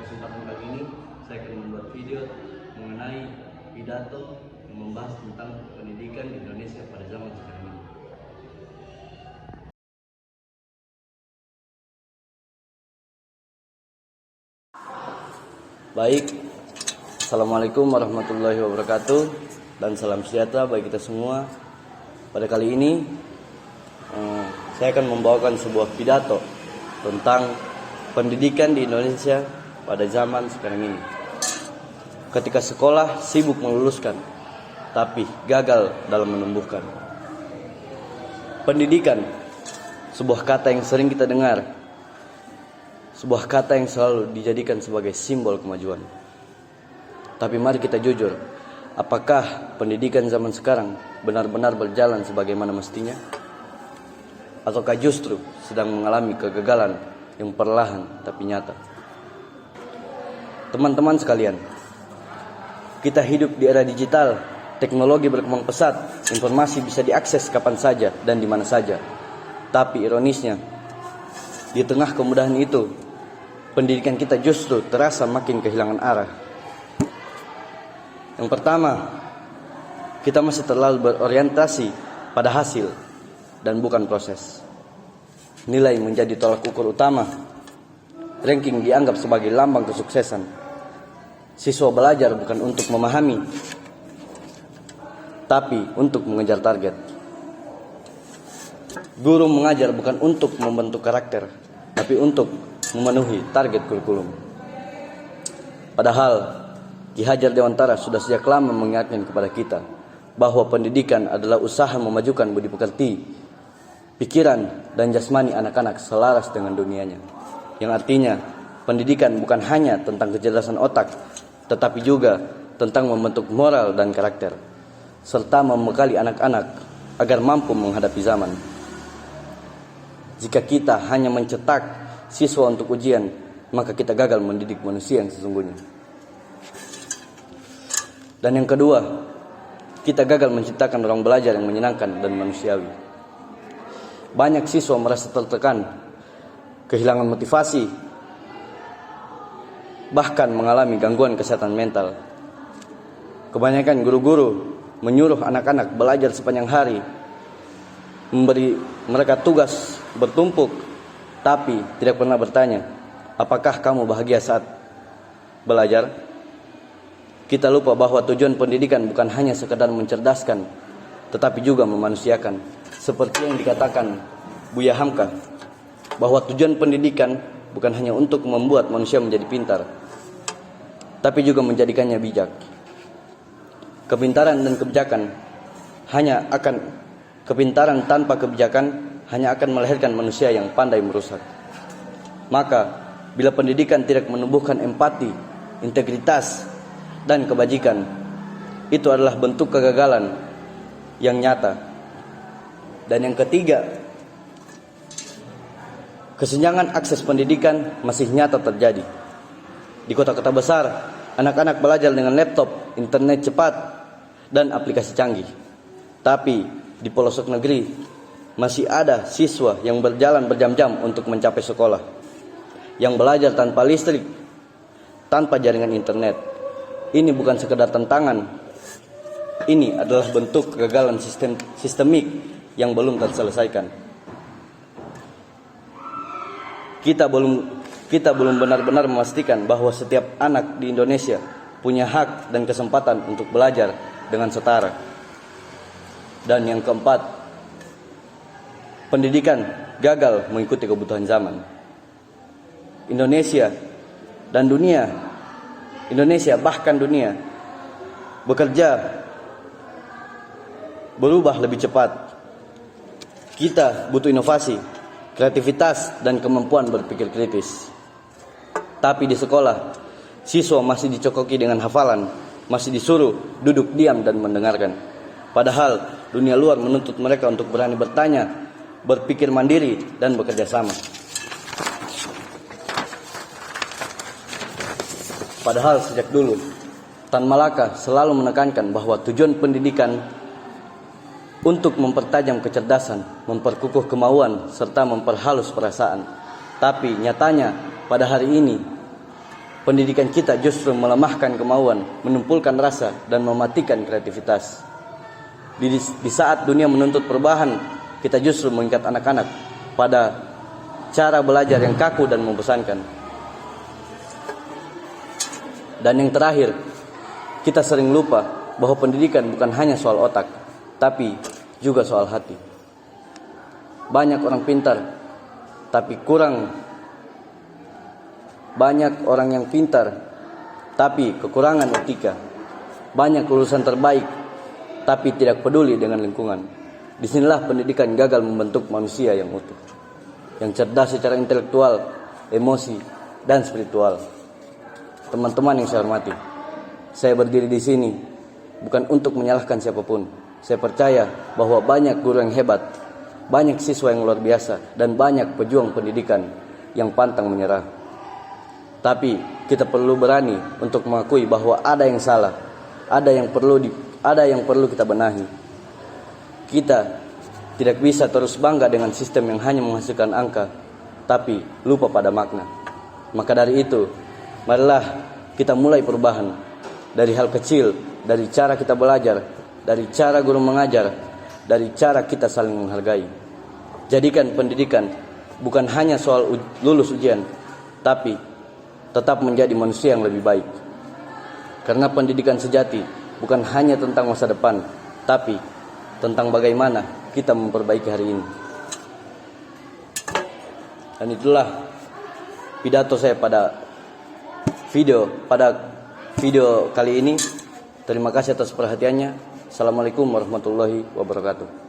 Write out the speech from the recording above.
kesempatan kali ini saya akan membuat video mengenai pidato yang membahas tentang pendidikan di Indonesia pada zaman sekarang ini. Baik, Assalamualaikum warahmatullahi wabarakatuh dan salam sejahtera bagi kita semua. Pada kali ini saya akan membawakan sebuah pidato tentang pendidikan di Indonesia pada zaman sekarang ini. Ketika sekolah sibuk meluluskan, tapi gagal dalam menumbuhkan. Pendidikan, sebuah kata yang sering kita dengar, sebuah kata yang selalu dijadikan sebagai simbol kemajuan. Tapi mari kita jujur, apakah pendidikan zaman sekarang benar-benar berjalan sebagaimana mestinya? Ataukah justru sedang mengalami kegagalan yang perlahan tapi nyata? Teman-teman sekalian, kita hidup di era digital, teknologi berkembang pesat, informasi bisa diakses kapan saja dan di mana saja. Tapi ironisnya, di tengah kemudahan itu, pendidikan kita justru terasa makin kehilangan arah. Yang pertama, kita masih terlalu berorientasi pada hasil dan bukan proses. Nilai menjadi tolak ukur utama. Ranking dianggap sebagai lambang kesuksesan. Siswa belajar bukan untuk memahami, tapi untuk mengejar target. Guru mengajar bukan untuk membentuk karakter, tapi untuk memenuhi target kurikulum. Padahal Ki Hajar Dewantara sudah sejak lama mengingatkan kepada kita bahwa pendidikan adalah usaha memajukan budi pekerti, pikiran dan jasmani anak-anak selaras dengan dunianya. Yang artinya, pendidikan bukan hanya tentang kecerdasan otak, tetapi juga tentang membentuk moral dan karakter, serta membekali anak-anak agar mampu menghadapi zaman. Jika kita hanya mencetak siswa untuk ujian, maka kita gagal mendidik manusia yang sesungguhnya. Dan yang kedua, kita gagal menciptakan ruang belajar yang menyenangkan dan manusiawi. Banyak siswa merasa tertekan, kehilangan motivasi, bahkan mengalami gangguan kesehatan mental. Kebanyakan guru-guru menyuruh anak-anak belajar sepanjang hari, memberi mereka tugas bertumpuk, tapi tidak pernah bertanya, apakah kamu bahagia saat belajar? Kita lupa bahwa tujuan pendidikan bukan hanya sekedar mencerdaskan, tetapi juga memanusiakan. Seperti yang dikatakan Buya Hamka, bahwa tujuan pendidikan bukan hanya untuk membuat manusia menjadi pintar, tapi juga menjadikannya bijak. Kepintaran tanpa kebijakan hanya akan melahirkan manusia yang pandai merusak. Maka, bila pendidikan tidak menumbuhkan empati, integritas, dan kebajikan, itu adalah bentuk kegagalan yang nyata. Dan yang ketiga, kesenjangan akses pendidikan masih nyata terjadi. Di kota-kota besar, anak-anak belajar dengan laptop, internet cepat, dan aplikasi canggih. Tapi di pelosok negeri, masih ada siswa yang berjalan berjam-jam untuk mencapai sekolah, yang belajar tanpa listrik, tanpa jaringan internet. Ini bukan sekedar tantangan, ini adalah bentuk kegagalan sistemik yang belum terselesaikan. Kita belum benar-benar memastikan bahwa setiap anak di Indonesia punya hak dan kesempatan untuk belajar dengan setara. Dan yang keempat, pendidikan gagal mengikuti kebutuhan zaman. Indonesia bahkan dunia bekerja berubah lebih cepat. Kita butuh inovasi, kreativitas, dan kemampuan berpikir kritis. Tapi di sekolah, siswa masih dicokoki dengan hafalan, masih disuruh duduk diam dan mendengarkan. Padahal dunia luar menuntut mereka untuk berani bertanya, berpikir mandiri, dan bekerja sama. Padahal sejak dulu, Tan Malaka selalu menekankan bahwa tujuan pendidikan untuk mempertajam kecerdasan, memperkukuh kemauan, serta memperhalus perasaan. Tapi nyatanya pada hari ini pendidikan kita justru melemahkan kemauan, menumpulkan rasa, dan mematikan kreativitas. Di saat dunia menuntut perubahan, kita justru mengikat anak-anak pada cara belajar yang kaku dan membosankan. Dan yang terakhir, kita sering lupa bahwa pendidikan bukan hanya soal otak, tapi juga soal hati. Banyak orang pintar, tapi banyak orang yang pintar, tapi kekurangan etika. Banyak lulusan terbaik, tapi tidak peduli dengan lingkungan. Disinilah pendidikan gagal membentuk manusia yang utuh, yang cerdas secara intelektual, emosi, dan spiritual. Teman-teman yang saya hormati, saya berdiri di sini bukan untuk menyalahkan siapapun. Saya percaya bahwa banyak guru yang hebat, banyak siswa yang luar biasa, dan banyak pejuang pendidikan yang pantang menyerah. Tapi kita perlu berani untuk mengakui bahwa ada yang salah, ada yang perlu kita benahi. Kita tidak bisa terus bangga dengan sistem yang hanya menghasilkan angka, tapi lupa pada makna. Maka dari itu, marilah kita mulai perubahan dari hal kecil, dari cara kita belajar, dari cara guru mengajar, dari cara kita saling menghargai. Jadikan pendidikan bukan hanya soal lulus ujian, tapi tetap menjadi manusia yang lebih baik. Karena pendidikan sejati bukan hanya tentang masa depan, tapi tentang bagaimana kita memperbaiki hari ini. Dan itulah pidato saya pada video kali ini. Terima kasih atas perhatiannya. Assalamualaikum warahmatullahi wabarakatuh.